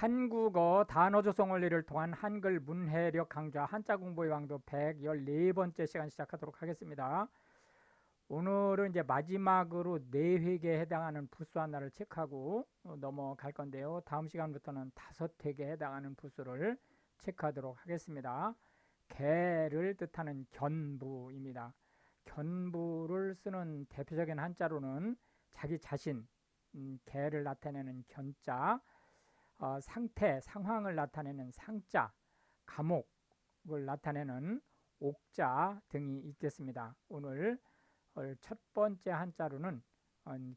한국어 단어 조성 원리를 통한 한글 문해력 강좌 한자 공부의 왕도 114번째 시간 시작하도록 하겠습니다. 오늘은 이제 마지막으로 내획에 해당하는 부수 하나를 체크하고 넘어갈 건데요. 다음 시간부터는 5획에 해당하는 부수를 체크하도록 하겠습니다. 개를 뜻하는 견부입니다. 견부를 쓰는 대표적인 한자로는 자기 자신, 개를 나타내는 견자, 상태, 상황을 나타내는 상자, 감옥을 나타내는 옥자 등이 있겠습니다. 오늘 첫 번째 한자로는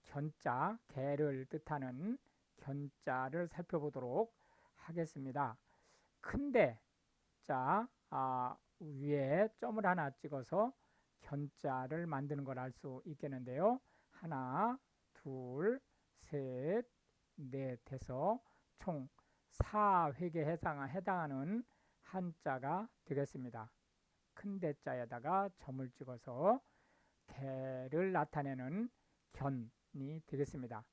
견자, 개를 뜻하는 견자를 살펴보도록 하겠습니다. 큰데 자 위에 점을 하나 찍어서 견자를 만드는 걸 알 수 있겠는데요. 하나, 둘, 셋, 넷 해서 총 4획에 해당하는 한자가 되겠습니다. 큰 대자에다가 점을 찍어서 개를 나타내는 견이 되겠습니다.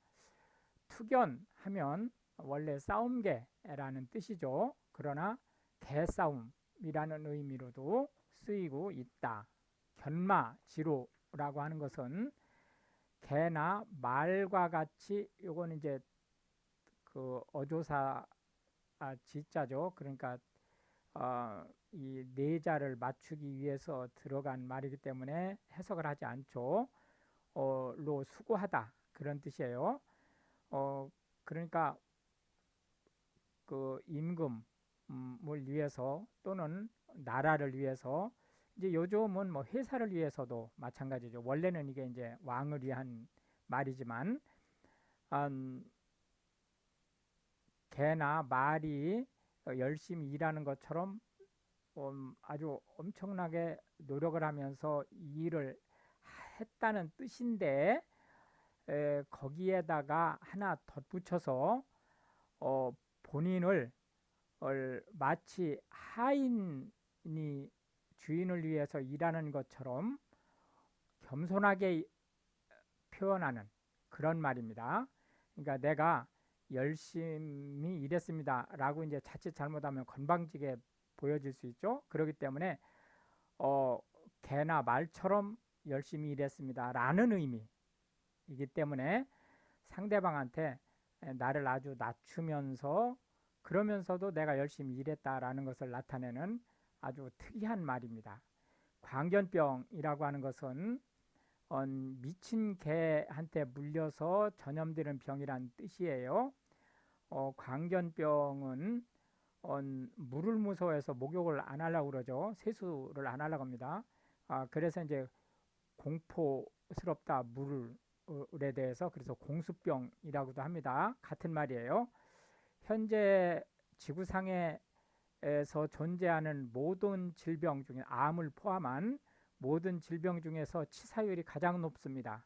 투견 하면 원래 싸움개라는 뜻이죠. 그러나 개싸움이라는 의미로도 쓰이고 있다. 견마지로라고 하는 것은 개나 말과 같이 요건 이제 그 어조사 지자죠. 그러니까 이 네자를 맞추기 위해서 들어간 말이기 때문에 해석을 하지 않죠. 로 수고하다 그런 뜻이에요. 그러니까 그 임금을 위해서 또는 나라를 위해서 이제 요즘은 뭐 회사를 위해서도 마찬가지죠. 원래는 이게 이제 왕을 위한 말이지만 개나 말이 열심히 일하는 것처럼 아주 엄청나게 노력을 하면서 이 일을 했다는 뜻인데 거기에다가 하나 덧붙여서 본인을 마치 하인이 주인을 위해서 일하는 것처럼 겸손하게 표현하는 그런 말입니다. 그러니까 내가 열심히 일했습니다 라고 이제 자칫 잘못하면 건방지게 보여질 수 있죠. 그렇기 때문에 개나 말처럼 열심히 일했습니다 라는 의미이기 때문에 상대방한테 나를 아주 낮추면서 그러면서도 내가 열심히 일했다라는 것을 나타내는 아주 특이한 말입니다. 광견병이라고 하는 것은 미친 개한테 물려서 전염되는 병이란 뜻이에요. 광견병은 물을 무서워해서 목욕을 안 하려고 그러죠. 세수를 안 하려고 합니다. 그래서 이제 공포스럽다 물에 대해서 그래서 공수병이라고도 합니다. 같은 말이에요. 현재 지구상에서 존재하는 모든 질병 중에 암을 포함한 모든 질병 중에서 치사율이 가장 높습니다.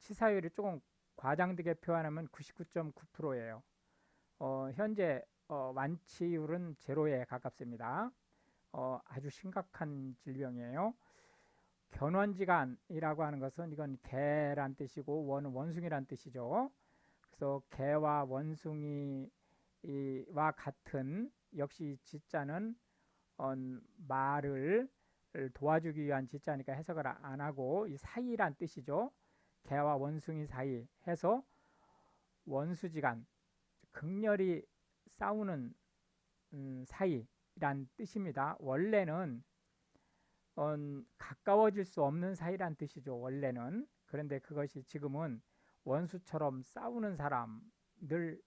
치사율이 조금 과장되게 표현하면 99.9%예요. 현재 완치율은 제로에 가깝습니다. 아주 심각한 질병이에요. 견원지간이라고 하는 것은 이건 개란 뜻이고 원은 원숭이란 뜻이죠. 그래서 개와 원숭이와 같은 역시 지자는 말을 도와주기 위한 지자니까 해석을 안 하고 이 사이란 뜻이죠. 개와 원숭이 사이 해서 원수지간 극렬히 싸우는 사이란 뜻입니다. 원래는 가까워질 수 없는 사이란 뜻이죠. 원래는. 그런데 그것이 지금은 원수처럼 싸우는 사람들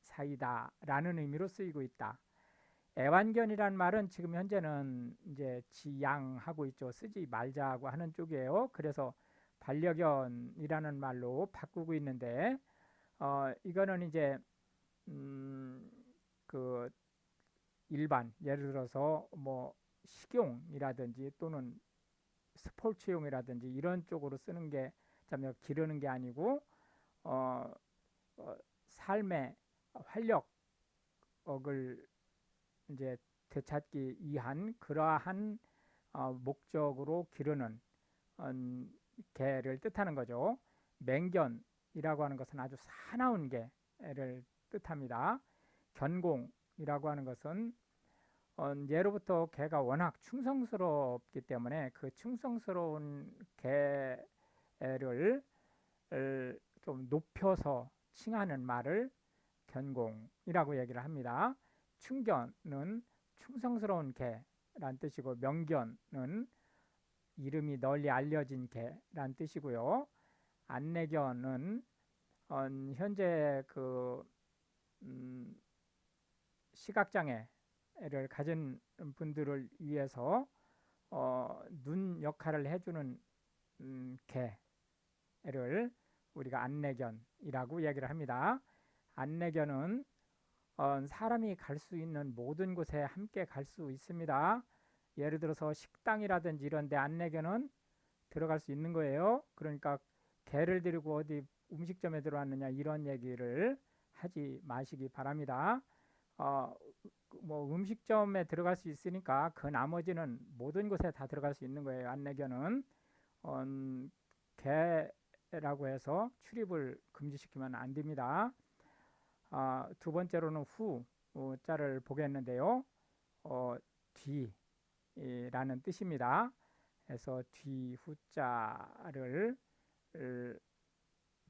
사이다라는 의미로 쓰이고 있다. 애완견이란 말은 지금 현재는 이제 지양하고 있죠. 쓰지 말자고 하는 쪽이에요. 그래서 반려견이라는 말로 바꾸고 있는데 이거는 이제 그 일반 예를 들어서 뭐 식용이라든지 또는 스포츠용이라든지 이런 쪽으로 쓰는 게 참 기르는 게 아니고 어, 삶의 활력을 이제 되찾기 위한 그러한 목적으로 기르는 개를 뜻하는 거죠. 맹견이라고 하는 것은 아주 사나운 개를 뜻합니다. 견공이라고 하는 것은 예로부터 개가 워낙 충성스럽기 때문에 그 충성스러운 개를 좀 높여서 칭하는 말을 견공이라고 얘기를 합니다. 충견은 충성스러운 개란 뜻이고, 명견은 이름이 널리 알려진 개란 뜻이고요. 안내견은 현재 그 시각장애를 가진 분들을 위해서 눈 역할을 해주는 개를 우리가 안내견이라고 얘기를 합니다. 안내견은 사람이 갈 수 있는 모든 곳에 함께 갈 수 있습니다. 예를 들어서 식당이라든지 이런 데 안내견은 들어갈 수 있는 거예요. 그러니까 개를 데리고 어디 음식점에 들어왔느냐 이런 얘기를 하지 마시기 바랍니다. 뭐 음식점에 들어갈 수 있으니까 그 나머지는 모든 곳에 다 들어갈 수 있는 거예요. 안내견은 개라고 해서 출입을 금지시키면 안 됩니다. 두 번째로는 자를 보겠는데요. 뒤라는 뜻입니다. 그래서 뒤 후자를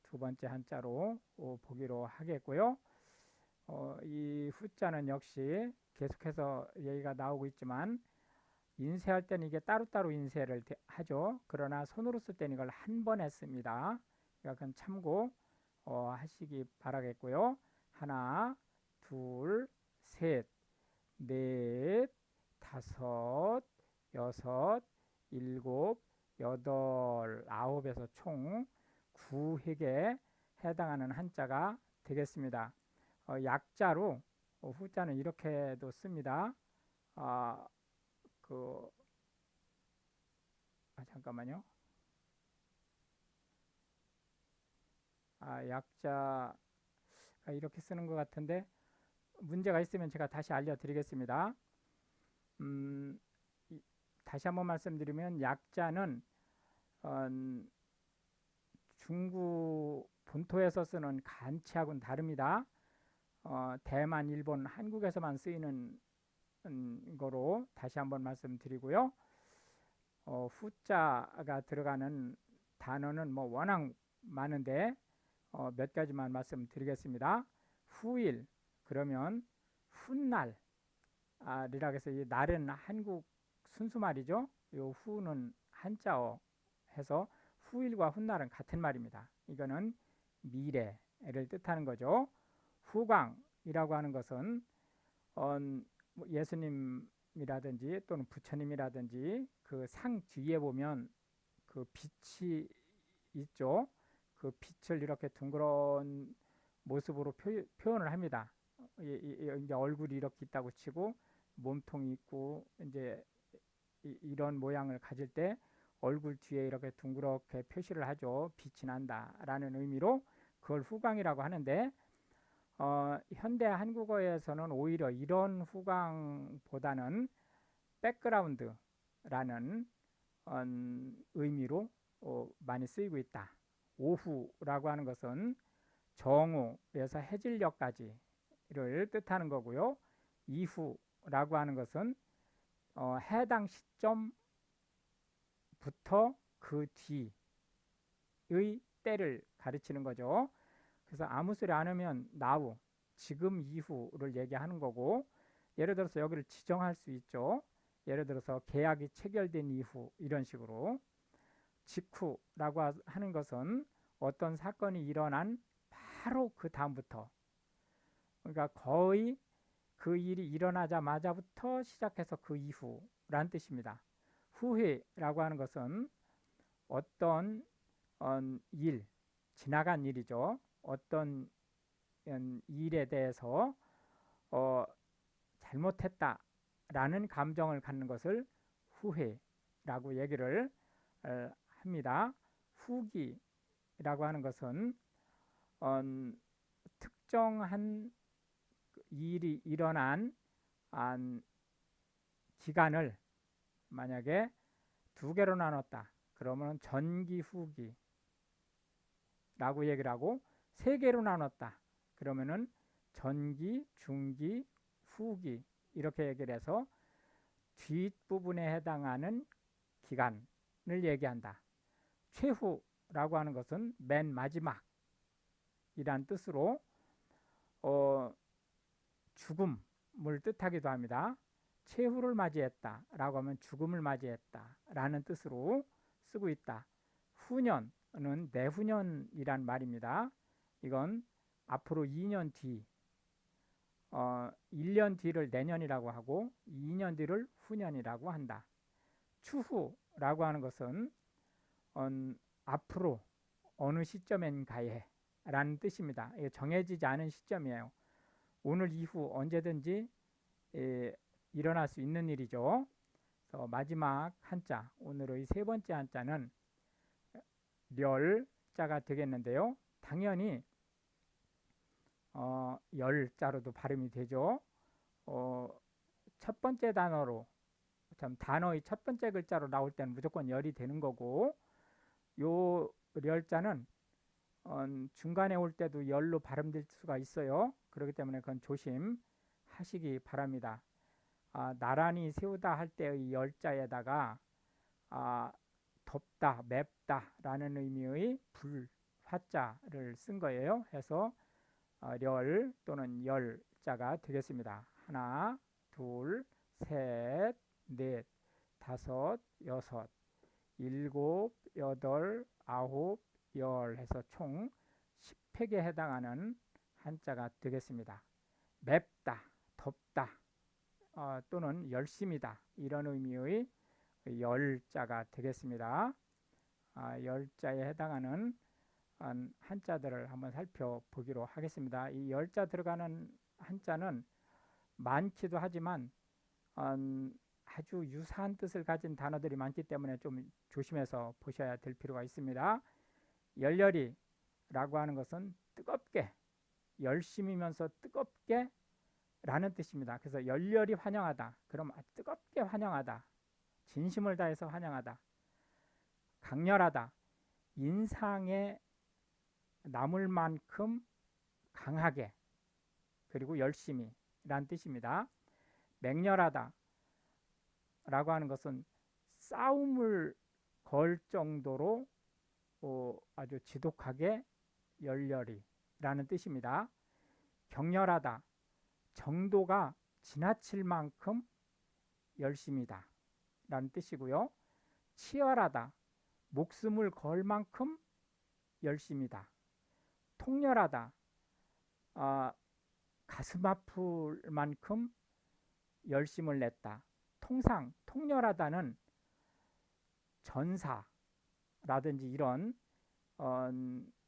두 번째 한자로 보기로 하겠고요. 이 후자는 역시 계속해서 얘기가 나오고 있지만 인쇄할 때는 이게 따로따로 인쇄를 하죠. 그러나 손으로 쓸 때는 이걸 한 번에 씁니다. 그러니까 그건 참고 하시기 바라겠고요. 하나, 둘, 셋, 넷, 다섯, 여섯, 일곱, 여덟, 아홉에서 총 9획에 해당하는 한자가 되겠습니다. 약자로 후자는 이렇게도 씁니다. 잠깐만요. 약자 이렇게 쓰는 것 같은데 문제가 있으면 제가 다시 알려드리겠습니다. 다시 한번 말씀드리면 약자는 중국 본토에서 쓰는 간치하고는 다릅니다. 대만, 일본, 한국에서만 쓰이는 거로 다시 한번 말씀드리고요. 후자가 들어가는 단어는 뭐 워낙 많은데 몇 가지만 말씀드리겠습니다. 후일 그러면 훗날 이라고 해서 이 날은 한국 순수말이죠. 요 후는 한자어 해서 후일과 훗날은 같은 말입니다. 이거는 미래를 뜻하는 거죠. 후광이라고 하는 것은 예수님이라든지 또는 부처님이라든지 그 상 뒤에 보면 그 빛이 있죠. 그 빛을 이렇게 둥그런 모습으로 표현을 합니다. 이제 얼굴이 이렇게 있다고 치고 몸통이 있고 이제 이런 모양을 가질 때 얼굴 뒤에 이렇게 둥그렇게 표시를 하죠. 빛이 난다라는 의미로 그걸 후광이라고 하는데 현대 한국어에서는 오히려 이런 후광보다는 백그라운드라는 의미로 많이 쓰이고 있다. 오후라고 하는 것은 정오에서 해질녘까지를 뜻하는 거고요. 이후라고 하는 것은 해당 시점부터 그 뒤의 때를 가르치는 거죠. 그래서 아무 소리 안 하면 now, 지금 이후를 얘기하는 거고, 예를 들어서 여기를 지정할 수 있죠. 예를 들어서 계약이 체결된 이후 이런 식으로. 직후라고 하는 것은 어떤 사건이 일어난 바로 그 다음부터, 그러니까 거의 그 일이 일어나자마자부터 시작해서 그 이후란 뜻입니다. 후회라고 하는 것은 어떤 일, 지나간 일이죠. 어떤 일에 대해서 잘못했다라는 감정을 갖는 것을 후회라고 얘기를 합니다. 후기라고 하는 것은 특정한 일이 일어난 기간을 만약에 두 개로 나눴다. 그러면 전기, 후기라고 얘기를 하고 세 개로 나눴다. 그러면은 전기, 중기, 후기 이렇게 얘기를 해서 뒷부분에 해당하는 기간을 얘기한다. 최후라고 하는 것은 맨 마지막이란 뜻으로 죽음을 뜻하기도 합니다. 최후를 맞이했다라고 하면 죽음을 맞이했다라는 뜻으로 쓰고 있다. 후년은 내후년이란 말입니다. 이건 앞으로 2년 뒤, 1년 뒤를 내년이라고 하고 2년 뒤를 후년이라고 한다. 추후라고 하는 것은 앞으로 어느 시점인가에 라는 뜻입니다. 정해지지 않은 시점이에요. 오늘 이후 언제든지 일어날 수 있는 일이죠. 그래서 마지막 한자, 오늘의 세 번째 한자는 렬자가 되겠는데요. 당연히 열자로도 발음이 되죠. 첫 번째 단어로, 단어의 첫 번째 글자로 나올 때는 무조건 열이 되는 거고, 요 렬자는 중간에 올 때도 열로 발음될 수가 있어요. 그렇기 때문에 그건 조심하시기 바랍니다. 나란히 세우다 할 때의 열자에다가 덥다, 맵다 라는 의미의 불화자를 쓴 거예요. 해서 렬 또는 열자가 되겠습니다. 하나, 둘, 셋, 넷, 다섯, 여섯, 일곱, 여덟, 아홉, 열 해서 총 10획에 해당하는 한자가 되겠습니다. 맵다, 덥다 또는 열심이다 이런 의미의 열자가 되겠습니다. 열자에 해당하는 한자들을 한번 살펴보기로 하겠습니다. 이 열자 들어가는 한자는 많기도 하지만 아주 유사한 뜻을 가진 단어들이 많기 때문에 좀 조심해서 보셔야 될 필요가 있습니다. 열렬히라고 하는 것은 뜨겁게, 열심이면서 뜨겁게 라는 뜻입니다. 그래서 열렬히 환영하다. 그럼 뜨겁게 환영하다. 진심을 다해서 환영하다. 강렬하다. 인상에 남을 만큼 강하게, 그리고 열심히 라는 뜻입니다. 맹렬하다 라고 하는 것은 싸움을 걸 정도로 아주 지독하게 열렬히 라는 뜻입니다. 격렬하다, 정도가 지나칠 만큼 열심이다 라는 뜻이고요. 치열하다, 목숨을 걸 만큼 열심이다. 통렬하다, 가슴 아플 만큼 열심을 냈다. 통렬하다는 전사라든지 이런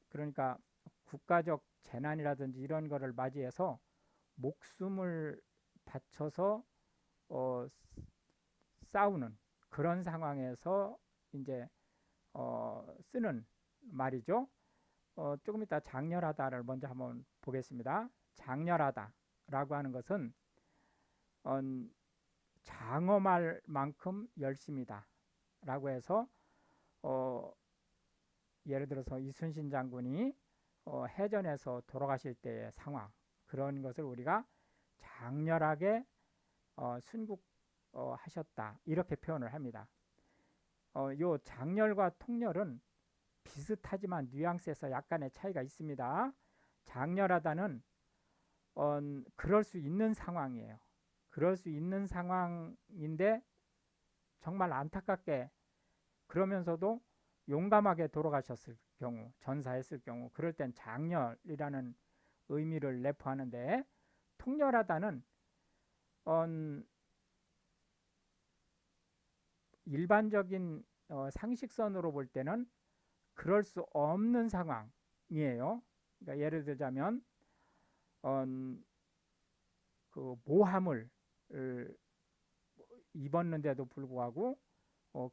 그러니까 국가적 재난이라든지 이런 거를 맞이해서 목숨을 바쳐서 싸우는 그런 상황에서 이제 쓰는 말이죠. 조금 이따 장렬하다를 먼저 한번 보겠습니다. 장렬하다라고 하는 것은 장엄할 만큼 열심이다 라고 해서 예를 들어서 이순신 장군이 해전에서 돌아가실 때의 상황, 그런 것을 우리가 장렬하게 순국하셨다 이렇게 표현을 합니다. 요 장렬과 통렬은 비슷하지만 뉘앙스에서 약간의 차이가 있습니다. 장렬하다는 그럴 수 있는 상황이에요. 그럴 수 있는 상황인데 정말 안타깝게 그러면서도 용감하게 돌아가셨을 경우, 전사했을 경우, 그럴 땐 장렬이라는 의미를 내포하는데, 통렬하다는 일반적인 상식선으로 볼 때는 그럴 수 없는 상황이에요. 그러니까 예를 들자면 그 모함을 입었는데도 불구하고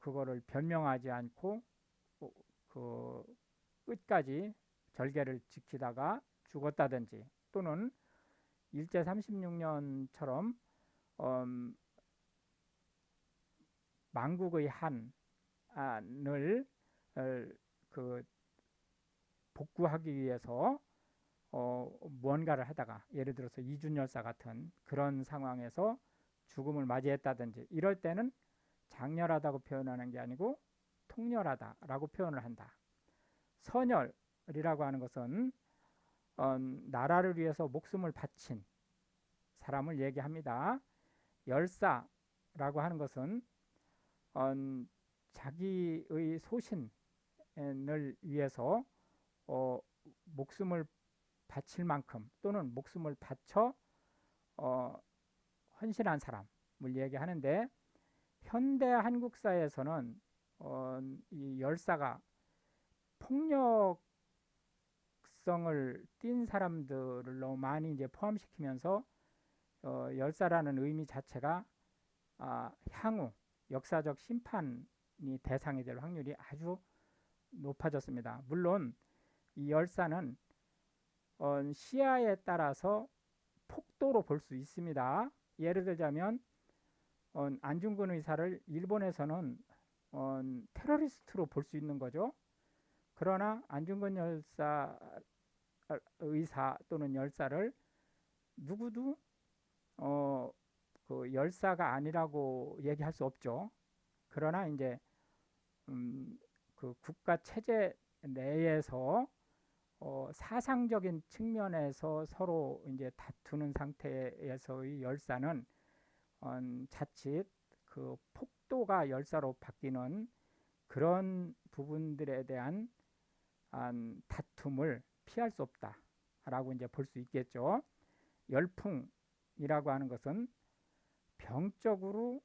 그거를 변명하지 않고 그 끝까지 절개를 지키다가 죽었다든지, 또는 일제 36년처럼 망국의 한을 그 복구하기 위해서 무언가를 하다가 예를 들어서 이준열사 같은 그런 상황에서 죽음을 맞이했다든지 이럴 때는 장렬하다고 표현하는 게 아니고 통렬하다라고 표현을 한다. 선열이라고 하는 것은 나라를 위해서 목숨을 바친 사람을 얘기합니다. 열사라고 하는 것은 자기의 소신을 위해서 목숨을 바칠 만큼 또는 목숨을 바쳐 헌신한 사람을 얘기하는데 현대 한국사에서는 이 열사가 폭력성을 띤 사람들을 너무 많이 이제 포함시키면서 열사라는 의미 자체가 향후 역사적 심판이 대상이 될 확률이 아주 높아졌습니다. 물론 이 열사는 시야에 따라서 폭도로 볼 수 있습니다. 예를 들자면 안중근 의사를 일본에서는 테러리스트로 볼 수 있는 거죠. 그러나 안중근 의사 또는 열사를 누구도 그 열사가 아니라고 얘기할 수 없죠. 그러나 이제 그 국가 체제 내에서 사상적인 측면에서 서로 이제 다투는 상태에서의 열사는 자칫 그 폭도가 열사로 바뀌는 그런 부분들에 대한 다툼을 피할 수 없다라고 이제 볼 수 있겠죠. 열풍이라고 하는 것은 병적으로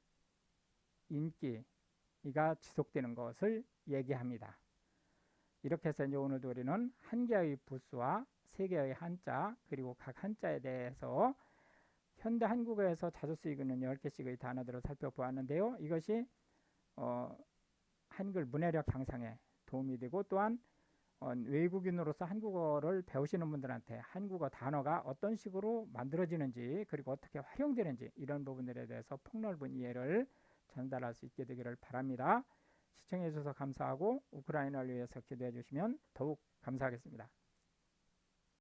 인기가 지속되는 것을 얘기합니다. 이렇게 해서 이제 오늘도 우리는 한 개의 부수와 세 개의 한자 그리고 각 한자에 대해서 현대 한국어에서 자주 쓰이고 있는 10개씩의 단어들을 살펴보았는데요. 이것이 한글 문해력 향상에 도움이 되고 또한 외국인으로서 한국어를 배우시는 분들한테 한국어 단어가 어떤 식으로 만들어지는지 그리고 어떻게 활용되는지 이런 부분들에 대해서 폭넓은 이해를 전달할 수 있게 되기를 바랍니다. 시청해 주셔서 감사하고 우크라이나를 위해서 기도해 주시면 더욱 감사하겠습니다.